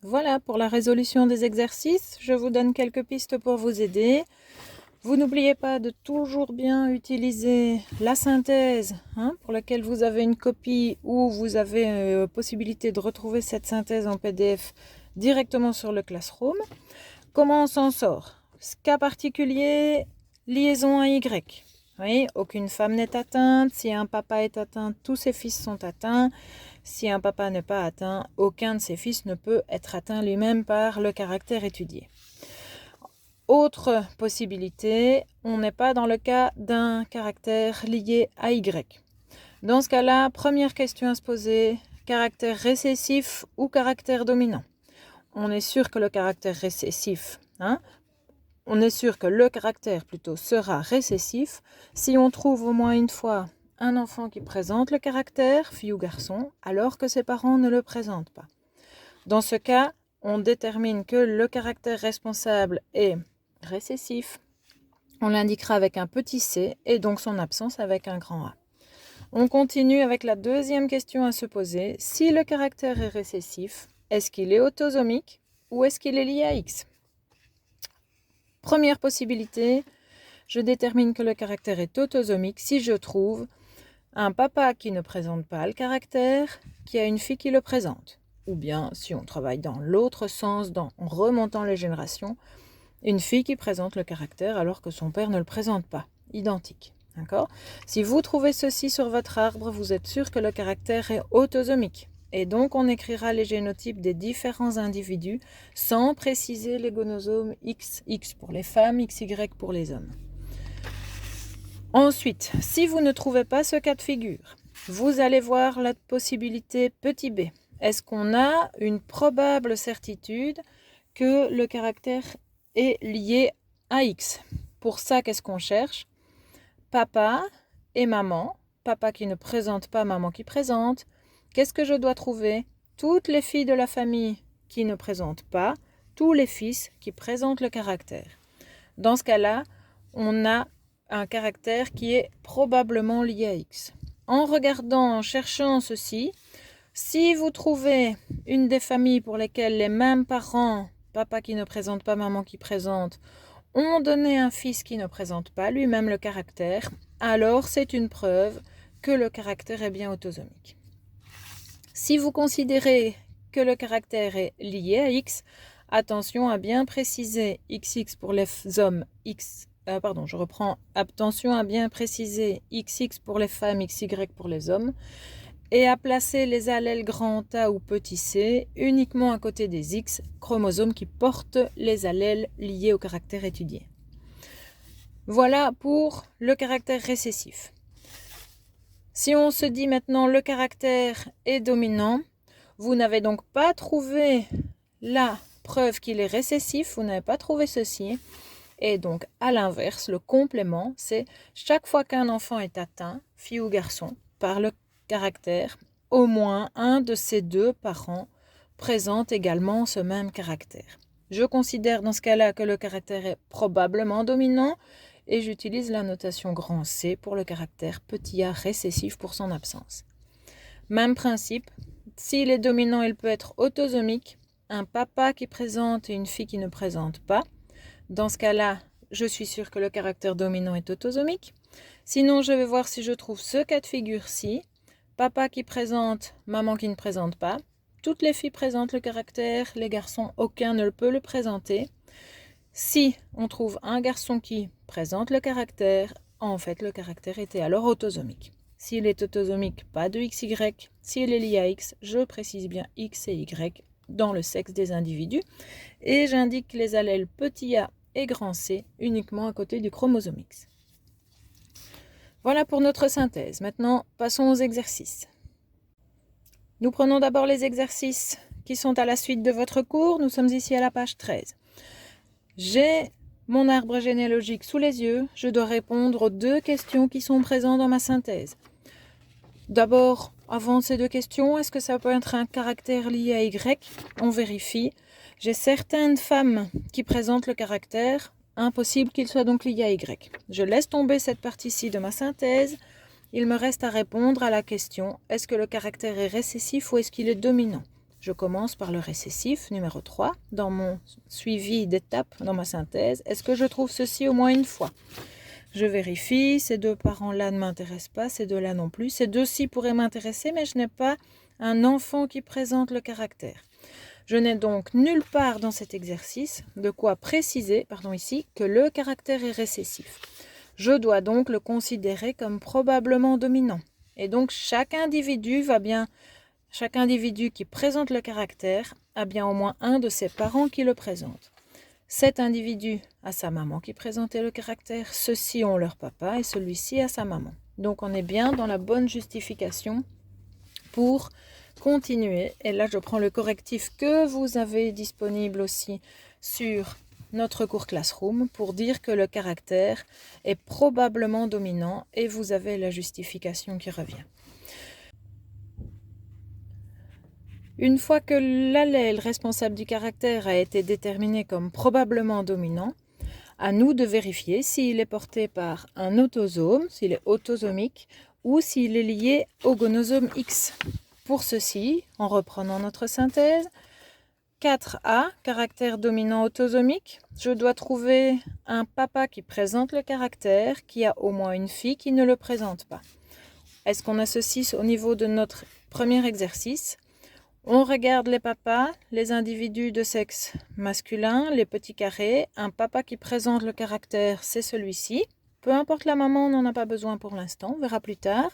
Voilà pour la résolution des exercices. Je vous donne quelques pistes pour vous aider. Vous n'oubliez pas de toujours bien utiliser la synthèse pour laquelle vous avez une copie ou vous avez possibilité de retrouver cette synthèse en PDF directement sur le Classroom. Comment on s'en sort? Cas particulier, liaison à Y. Oui, aucune femme n'est atteinte. Si un papa est atteint, tous ses fils sont atteints. Si un papa n'est pas atteint, aucun de ses fils ne peut être atteint lui-même par le caractère étudié. Autre possibilité, on n'est pas dans le cas d'un caractère lié à Y. Dans ce cas-là, première question à se poser, caractère récessif ou caractère dominant? On est sûr que le caractère récessif, on est sûr que le caractère plutôt sera récessif si on trouve au moins une fois un enfant qui présente le caractère, fille ou garçon, alors que ses parents ne le présentent pas. Dans ce cas, on détermine que le caractère responsable est récessif. On l'indiquera avec un petit c et donc son absence avec un grand A. On continue avec la deuxième question à se poser. Si le caractère est récessif, est-ce qu'il est autosomique ou est-ce qu'il est lié à X? Première possibilité, je détermine que le caractère est autosomique si je trouve un papa qui ne présente pas le caractère, qui a une fille qui le présente. Ou bien, si on travaille dans l'autre sens, en remontant les générations, une fille qui présente le caractère alors que son père ne le présente pas. Identique. D'accord? Si vous trouvez ceci sur votre arbre, vous êtes sûr que le caractère est autosomique. Et donc, on écrira les génotypes des différents individus sans préciser les gonosomes XX pour les femmes, XY pour les hommes. Ensuite, si vous ne trouvez pas ce cas de figure, vous allez voir la possibilité petit b. Est-ce qu'on a une probable certitude que le caractère est lié à X? Pour ça, qu'est-ce qu'on cherche? Papa et maman. Papa qui ne présente pas, maman qui présente. Qu'est-ce que je dois trouver? Toutes les filles de la famille qui ne présentent pas, tous les fils qui présentent le caractère. Dans ce cas-là, on a un caractère qui est probablement lié à X. En regardant, en cherchant ceci, si vous trouvez une des familles pour lesquelles les mêmes parents, papa qui ne présente pas, maman qui présente, ont donné un fils qui ne présente pas lui-même le caractère, alors c'est une preuve que le caractère est bien autosomique. Si vous considérez que le caractère est lié à X, attention à bien préciser XX pour les hommes, attention à bien préciser XX pour les femmes, XY pour les hommes, et à placer les allèles grand A ou petit c uniquement à côté des X, chromosomes qui portent les allèles liés au caractère étudié. Voilà pour le caractère récessif. Si on se dit maintenant le caractère est dominant, vous n'avez donc pas trouvé la preuve qu'il est récessif, vous n'avez pas trouvé ceci. Et donc, à l'inverse, le complément, c'est chaque fois qu'un enfant est atteint, fille ou garçon, par le caractère, au moins un de ses deux parents présente également ce même caractère. Je considère dans ce cas-là que le caractère est probablement dominant et j'utilise la notation grand C pour le caractère petit a récessif pour son absence. Même principe, s'il est dominant, il peut être autosomique, un papa qui présente et une fille qui ne présente pas. Dans ce cas-là, je suis sûre que le caractère dominant est autosomique. Sinon, je vais voir si je trouve ce cas de figure-ci. Papa qui présente, maman qui ne présente pas. Toutes les filles présentent le caractère, les garçons, aucun ne peut le présenter. Si on trouve un garçon qui présente le caractère, en fait, le caractère était alors autosomique. S'il est autosomique, pas de XY. S'il est lié à X, je précise bien X et Y dans le sexe des individus. Et j'indique les allèles petit a et grand C uniquement à côté du chromosome X. Voilà pour notre synthèse. Maintenant, passons aux exercices. Nous prenons d'abord les exercices qui sont à la suite de votre cours. Nous sommes ici à la page 13. J'ai mon arbre généalogique sous les yeux. Je dois répondre aux deux questions qui sont présentes dans ma synthèse. D'abord, avant ces deux questions, est-ce que ça peut être un caractère lié à Y? On vérifie. J'ai certaines femmes qui présentent le caractère, impossible qu'il soit donc lié à Y. Je laisse tomber cette partie-ci de ma synthèse. Il me reste à répondre à la question, est-ce que le caractère est récessif ou est-ce qu'il est dominant? Je commence par le récessif, numéro 3, dans mon suivi d'étapes, dans ma synthèse. Est-ce que je trouve ceci au moins une fois? Je vérifie, ces deux parents-là ne m'intéressent pas, ces deux-là non plus. Ces deux-ci pourraient m'intéresser, mais je n'ai pas un enfant qui présente le caractère. Je n'ai donc nulle part dans cet exercice de quoi préciser, ici, que le caractère est récessif. Je dois donc le considérer comme probablement dominant. Et donc chaque individu qui présente le caractère a bien au moins un de ses parents qui le présente. Cet individu a sa maman qui présentait le caractère, ceux-ci ont leur papa et celui-ci a sa maman. Donc on est bien dans la bonne justification pour continuer. Et là je prends le correctif que vous avez disponible aussi sur notre cours Classroom pour dire que le caractère est probablement dominant et vous avez la justification qui revient. Une fois que l'allèle responsable du caractère a été déterminé comme probablement dominant, à nous de vérifier s'il est porté par un autosome, s'il est autosomique, ou s'il est lié au gonosome X. Pour ceci, en reprenant notre synthèse, 4A, caractère dominant autosomique, je dois trouver un papa qui présente le caractère, qui a au moins une fille qui ne le présente pas. Est-ce qu'on associe au niveau de notre premier exercice? On regarde les papas, les individus de sexe masculin, les petits carrés. Un papa qui présente le caractère, c'est celui-ci. Peu importe la maman, on n'en a pas besoin pour l'instant, on verra plus tard.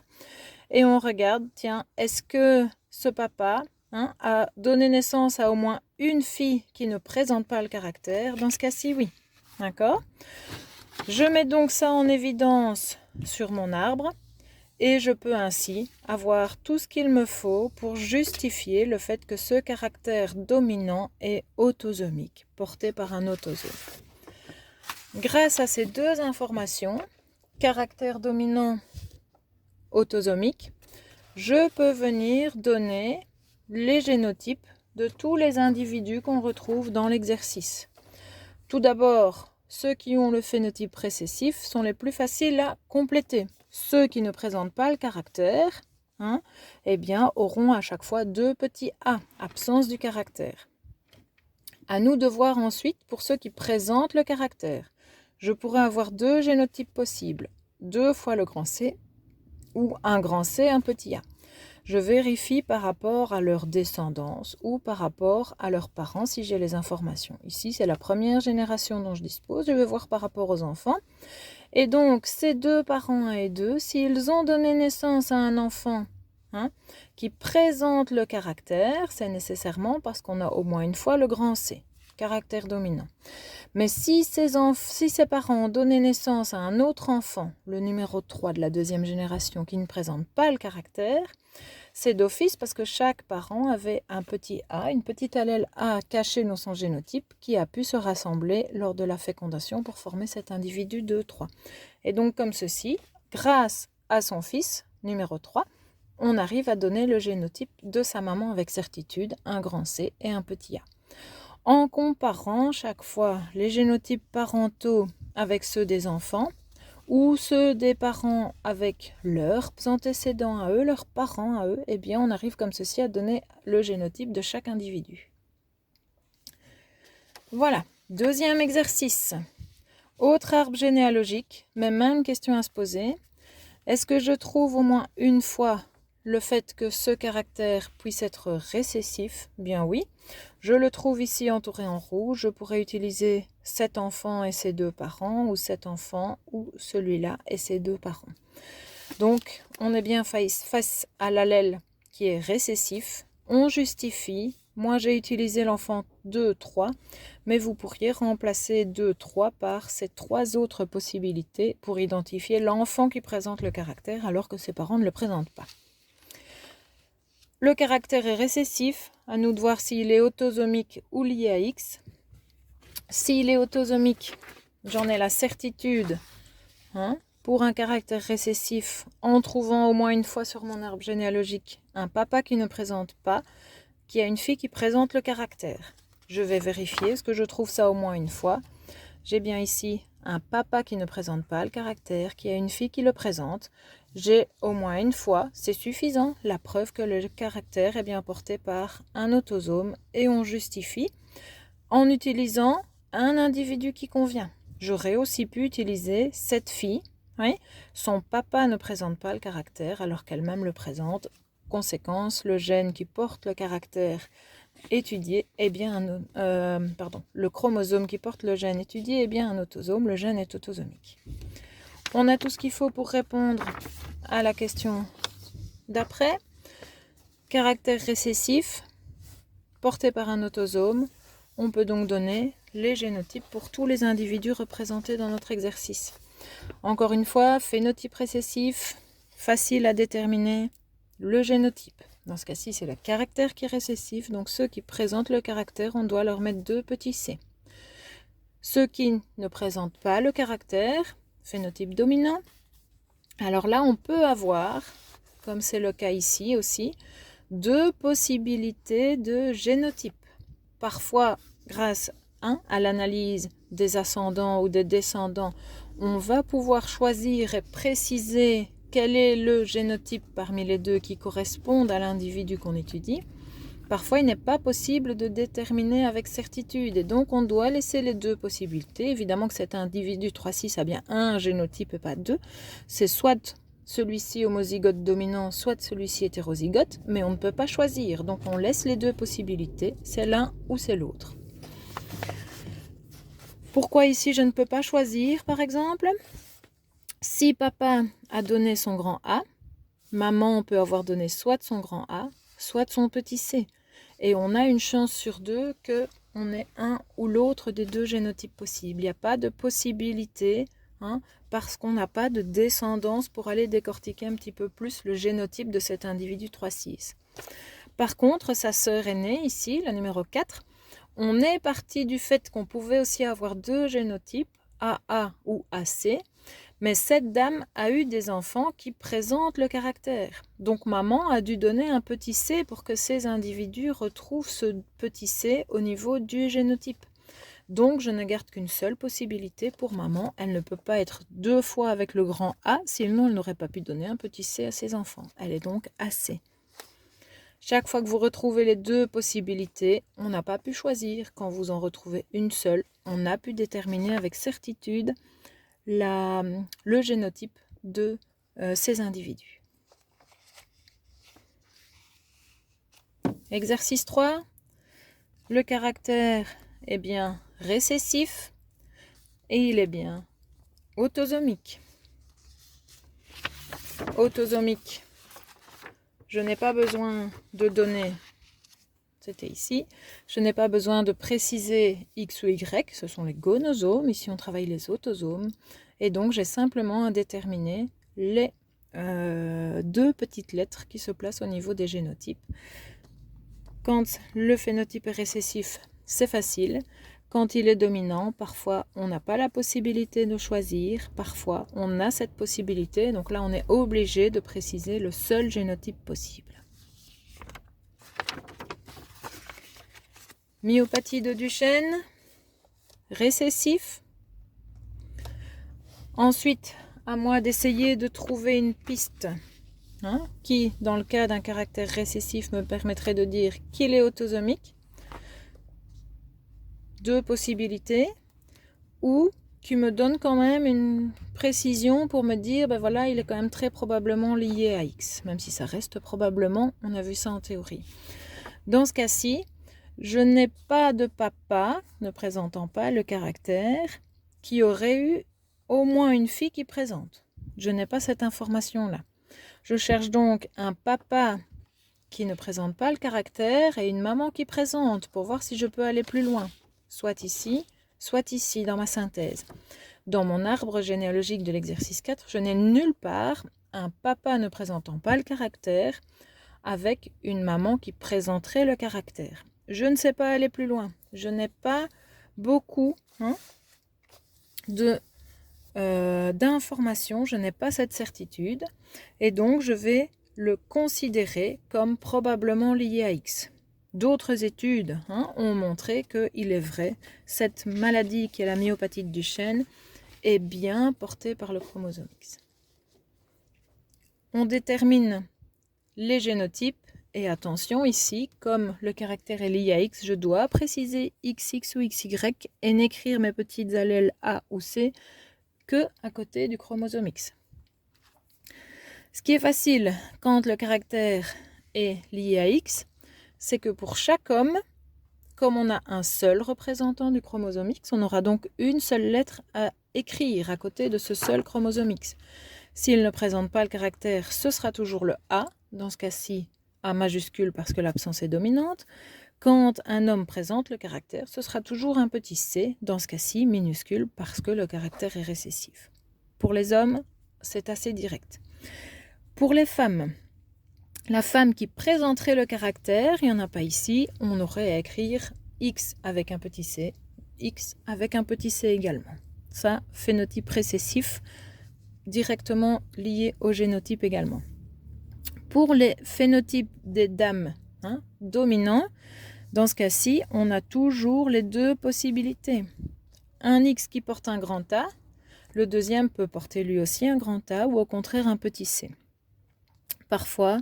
Et on regarde, tiens, est-ce que ce papa a donné naissance à au moins une fille qui ne présente pas le caractère? Dans ce cas-ci, oui. D'accord? Je mets donc ça en évidence sur mon arbre. Et je peux ainsi avoir tout ce qu'il me faut pour justifier le fait que ce caractère dominant est autosomique, porté par un autosome. Grâce à ces deux informations, caractère dominant autosomique, je peux venir donner les génotypes de tous les individus qu'on retrouve dans l'exercice. Tout d'abord, ceux qui ont le phénotype récessif sont les plus faciles à compléter. Ceux qui ne présentent pas le caractère, auront à chaque fois 2 petits A, absence du caractère. À nous de voir ensuite pour ceux qui présentent le caractère. Je pourrais avoir 2 génotypes possibles, 2 fois le grand C ou un grand C, un petit A. Je vérifie par rapport à leur descendance ou par rapport à leurs parents si j'ai les informations. Ici, c'est la première génération dont je dispose. Je vais voir par rapport aux enfants. Et donc, ces 2 parents 1 et 2, s'ils ont donné naissance à un enfant qui présente le caractère, c'est nécessairement parce qu'on a au moins une fois le grand C, caractère dominant. Mais si ces parents ont donné naissance à un autre enfant, le numéro 3 de la 2e génération, qui ne présente pas le caractère, c'est d'office parce que chaque parent avait un petit A, une petite allèle A cachée dans son génotype qui a pu se rassembler lors de la fécondation pour former cet individu 2-3. Et donc comme ceci, grâce à son fils, numéro 3, on arrive à donner le génotype de sa maman avec certitude, un grand C et un petit A. En comparant chaque fois les génotypes parentaux avec ceux des enfants, ou ceux des parents avec leurs antécédents à eux, leurs parents à eux, on arrive comme ceci à donner le génotype de chaque individu. Voilà, 2e exercice. Autre arbre généalogique, mais même question à se poser. Est-ce que je trouve au moins une fois le fait que ce caractère puisse être récessif? Bien oui. Je le trouve ici entouré en rouge. Je pourrais utiliser cet enfant et ses 2 parents, ou cet enfant ou celui-là et ses 2 parents. Donc, on est bien face à l'allèle qui est récessif. On justifie. Moi, j'ai utilisé l'enfant 2, 3, mais vous pourriez remplacer 2, 3 par ces 3 autres possibilités pour identifier l'enfant qui présente le caractère alors que ses parents ne le présentent pas. Le caractère est récessif, à nous de voir s'il est autosomique ou lié à X. S'il est autosomique, j'en ai la certitude pour un caractère récessif en trouvant au moins une fois sur mon arbre généalogique un papa qui ne présente pas, qui a une fille qui présente le caractère. Je vais vérifier, est-ce que je trouve ça au moins une fois? j'ai bien ici un papa qui ne présente pas le caractère, qui a une fille qui le présente. J'ai au moins une fois, c'est suffisant, la preuve que le caractère est bien porté par un autosome et on justifie en utilisant un individu qui convient. J'aurais aussi pu utiliser cette fille. Oui, son papa ne présente pas le caractère alors qu'elle-même le présente. Conséquence, le gène qui porte le caractère étudié est bien le chromosome qui porte le gène étudié est bien un autosome. Le gène est autosomique. On a tout ce qu'il faut pour répondre à la question d'après. Caractère récessif porté par un autosome. On peut donc donner les génotypes pour tous les individus représentés dans notre exercice. Encore une fois, phénotype récessif, facile à déterminer le génotype. Dans ce cas-ci, c'est le caractère qui est récessif, donc ceux qui présentent le caractère, on doit leur mettre 2 petits c. Ceux qui ne présentent pas le caractère, phénotype dominant, alors là, on peut avoir, comme c'est le cas ici aussi, 2 possibilités de génotype. Parfois, grâce à l'analyse des ascendants ou des descendants, on va pouvoir choisir et préciser quel est le génotype parmi les 2 qui correspondent à l'individu qu'on étudie. Parfois, il n'est pas possible de déterminer avec certitude et donc on doit laisser les 2 possibilités. Évidemment que cet individu 3,6 a bien un génotype et pas 2. C'est soit celui-ci homozygote dominant, soit celui-ci hétérozygote, mais on ne peut pas choisir. Donc on laisse les 2 possibilités, c'est l'un ou c'est l'autre. Pourquoi ici je ne peux pas choisir, par exemple? Si papa a donné son grand A, maman peut avoir donné soit son grand A, soit son petit c. Et on a une chance sur 2 qu'on ait un ou l'autre des 2 génotypes possibles. Il n'y a pas de possibilité, parce qu'on n'a pas de descendance pour aller décortiquer un petit peu plus le génotype de cet individu 3,6. Par contre, sa sœur aînée, ici, la numéro 4, on est parti du fait qu'on pouvait aussi avoir 2 génotypes, AA ou AC, mais cette dame a eu des enfants qui présentent le caractère. Donc maman a dû donner un petit c pour que ces individus retrouvent ce petit c au niveau du génotype. Donc je ne garde qu'une seule possibilité pour maman. Elle ne peut pas être 2 fois avec le grand A, sinon elle n'aurait pas pu donner un petit c à ses enfants. Elle est donc AC. Chaque fois que vous retrouvez les 2 possibilités, on n'a pas pu choisir. Quand vous en retrouvez une seule, on a pu déterminer avec certitude le génotype de ces individus. Exercice 3. Le caractère est bien récessif et il est bien autosomique. Autosomique. Je n'ai pas besoin de donner, c'était ici, je n'ai pas besoin de préciser X ou Y, ce sont les gonosomes, ici on travaille les autosomes, et donc j'ai simplement à déterminer les 2 petites lettres qui se placent au niveau des génotypes. Quand le phénotype est récessif, c'est facile. Quand il est dominant, parfois on n'a pas la possibilité de choisir, parfois on a cette possibilité, donc là on est obligé de préciser le seul génotype possible. Myopathie de Duchenne, récessif. Ensuite, à moi d'essayer de trouver une piste qui, dans le cas d'un caractère récessif, me permettrait de dire qu'il est autosomique. 2 possibilités, ou qui me donne quand même une précision pour me dire, ben voilà, il est quand même très probablement lié à X, même si ça reste probablement, on a vu ça en théorie. Dans ce cas-ci, je n'ai pas de papa ne présentant pas le caractère qui aurait eu au moins une fille qui présente. Je n'ai pas cette information-là. Je cherche donc un papa qui ne présente pas le caractère et une maman qui présente pour voir si je peux aller plus loin. Soit ici dans ma synthèse. Dans mon arbre généalogique de l'exercice 4, je n'ai nulle part un papa ne présentant pas le caractère avec une maman qui présenterait le caractère. Je ne sais pas aller plus loin. Je n'ai pas beaucoup d'informations, je n'ai pas cette certitude et donc je vais le considérer comme probablement lié à X. D'autres études ont montré qu'il est vrai, cette maladie qui est la myopathe du chêne est bien portée par le chromosome X. On détermine les génotypes et attention ici, comme le caractère est lié à X, je dois préciser XX ou XY et n'écrire mes petites allèles A ou C que à côté du chromosome X. Ce qui est facile quand le caractère est lié à X, c'est que pour chaque homme, comme on a un seul représentant du chromosome X, on aura donc une seule lettre à écrire à côté de ce seul chromosome X. S'il ne présente pas le caractère, ce sera toujours le A, dans ce cas-ci A majuscule parce que l'absence est dominante. Quand un homme présente le caractère, ce sera toujours un petit c, dans ce cas-ci minuscule parce que le caractère est récessif. Pour les hommes, c'est assez direct. Pour les femmes, la femme qui présenterait le caractère, il n'y en a pas ici, on aurait à écrire X avec un petit c, X avec un petit c également. Ça, phénotype récessif, directement lié au génotype également. Pour les phénotypes des dames dominants, dans ce cas-ci, on a toujours les deux possibilités. Un X qui porte un grand A, le deuxième peut porter lui aussi un grand A ou au contraire un petit c. Parfois,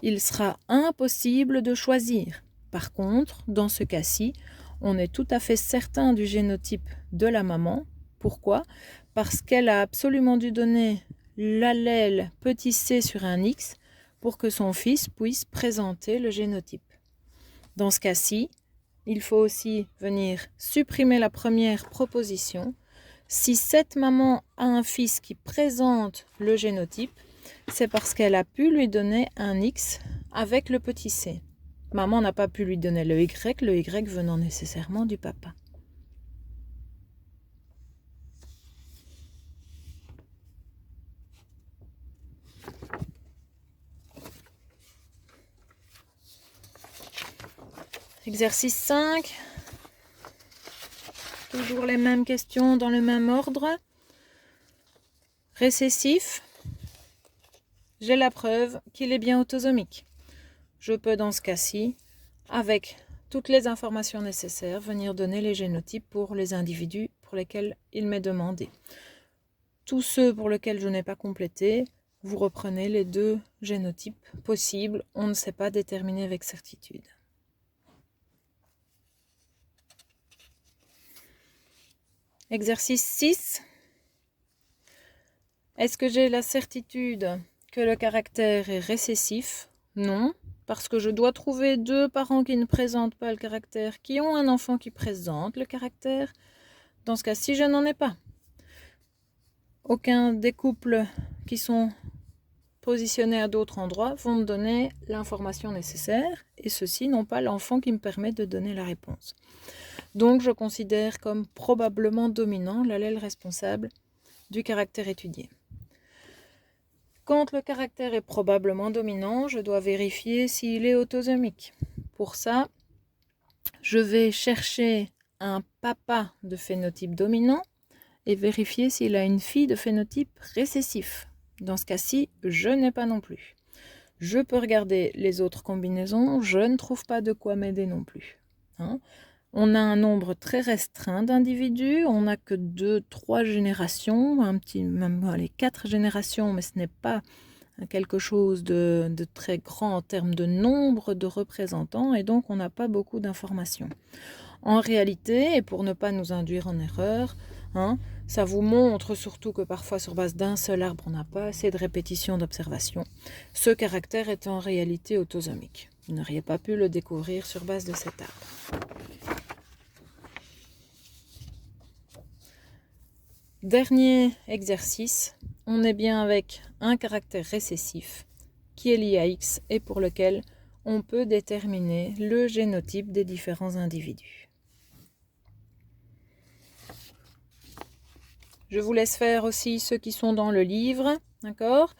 il sera impossible de choisir. Par contre, dans ce cas-ci, on est tout à fait certain du génotype de la maman. Pourquoi ? Parce qu'elle a absolument dû donner l'allèle petit c sur un X pour que son fils puisse présenter le génotype. Dans ce cas-ci, il faut aussi venir supprimer la première proposition. Si cette maman a un fils qui présente le génotype, c'est parce qu'elle a pu lui donner un X avec le petit c. Maman n'a pas pu lui donner le Y venant nécessairement du papa. Exercice 5. Toujours les mêmes questions dans le même ordre. Récessif. J'ai la preuve qu'il est bien autosomique. Je peux dans ce cas-ci, avec toutes les informations nécessaires, venir donner les génotypes pour les individus pour lesquels il m'est demandé. Tous ceux pour lesquels je n'ai pas complété, vous reprenez les deux génotypes possibles. On ne sait pas déterminer avec certitude. Exercice 6. Est-ce que j'ai la certitude que le caractère est récessif ? Non, parce que je dois trouver deux parents qui ne présentent pas le caractère, qui ont un enfant qui présente le caractère. Dans ce cas-ci, je n'en ai pas. Aucun des couples qui sont positionnés à d'autres endroits vont me donner l'information nécessaire, et ceux-ci n'ont pas l'enfant qui me permet de donner la réponse. Donc, je considère comme probablement dominant l'allèle responsable du caractère étudié. Quand le caractère est probablement dominant, je dois vérifier s'il est autosomique. Pour ça, je vais chercher un papa de phénotype dominant et vérifier s'il a une fille de phénotype récessif. Dans ce cas-ci, je n'ai pas non plus. Je peux regarder les autres combinaisons, je ne trouve pas de quoi m'aider non plus. On a un nombre très restreint d'individus, on n'a que 2-3 générations, même 4 générations, mais ce n'est pas quelque chose de très grand en termes de nombre de représentants, et donc on n'a pas beaucoup d'informations. En réalité, et pour ne pas nous induire en erreur, ça vous montre surtout que parfois sur base d'un seul arbre, on n'a pas assez de répétitions d'observation. Ce caractère est en réalité autosomique. Vous n'auriez pas pu le découvrir sur base de cet arbre. Dernier exercice, on est bien avec un caractère récessif qui est lié à X et pour lequel on peut déterminer le génotype des différents individus. Je vous laisse faire aussi ceux qui sont dans le livre, d'accord,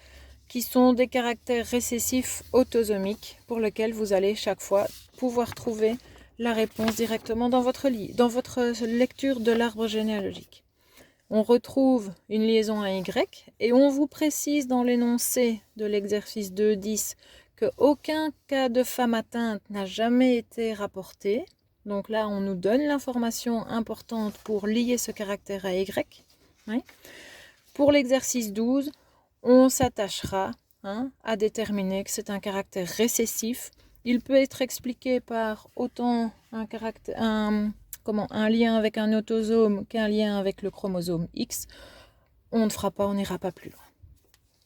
qui sont des caractères récessifs autosomiques pour lesquels vous allez chaque fois pouvoir trouver la réponse directement dans votre lecture de l'arbre généalogique. On retrouve une liaison à Y et on vous précise dans l'énoncé de l'exercice 2.10 qu'aucun cas de femme atteinte n'a jamais été rapporté. Donc là, on nous donne l'information importante pour lier ce caractère à Y. Oui. Pour l'exercice 12, on s'attachera à déterminer que c'est un caractère récessif. Il peut être expliqué par autant un lien avec un autosome qu'un lien avec le chromosome X. On ne fera pas, on n'ira pas plus loin.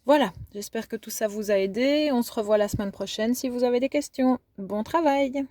Voilà, j'espère que tout ça vous a aidé. On se revoit la semaine prochaine si vous avez des questions. Bon travail!